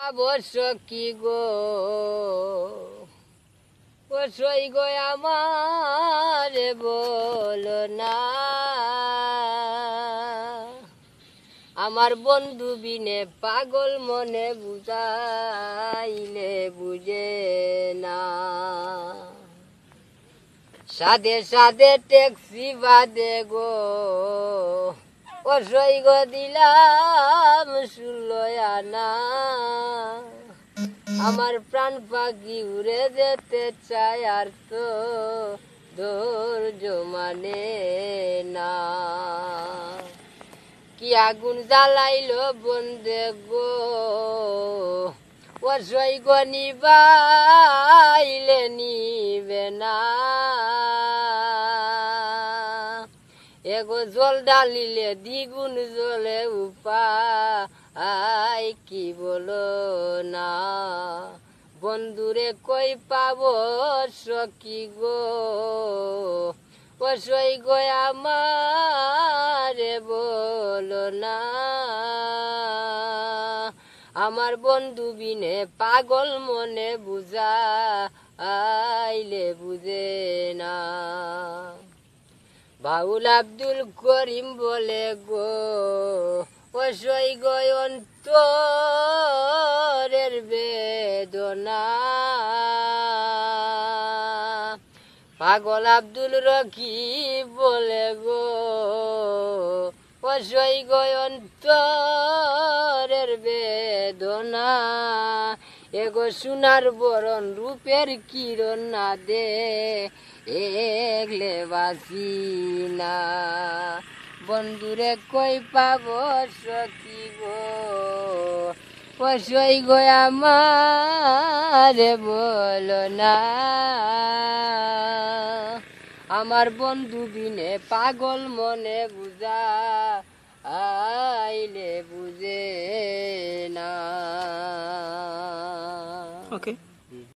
অবশ্য কি গো অবশ্যই গো আমার বলো না, আমার বন্ধু বিনে পাগল মনে বুঝাইলে বুঝে না। সাদে সাদে ট্যাক্সি বাদে গো অবশ্যই গো দিলাম 16 আনা, আমার প্রাণ পাখি উড়ে যেতে চায় আর তো ধৈর্য মানে না। কি আগুন জ্বালাইলো বন্ধে গো অসই গো নিবাইলে নিবে না, এগো জল ডালিলে দ্বিগুণ জলে উপায় কি বলো না। বন্ধুরে কই পাবো সখী গো অসই গো আমারে বলো না, আমার বন্ধু বিনে পাগল মনে বুঝাইলে বুঝে না। বাউল আব্দুল করিম বলে গো অসই গো অন্তরের বেদনা, পাগল আব্দুল রকিব বলে গো অসই গো অন্তরের বেদনা, এগো সোনার বরণ রূপের কিরণ না দে একলে বাসি না। বন্ধুরে কই পাবো সখী গো অসই গো আমারে বলো না, আমার বন্ধু বিনে পাগল মনে বুঝাইলে বুঝে না।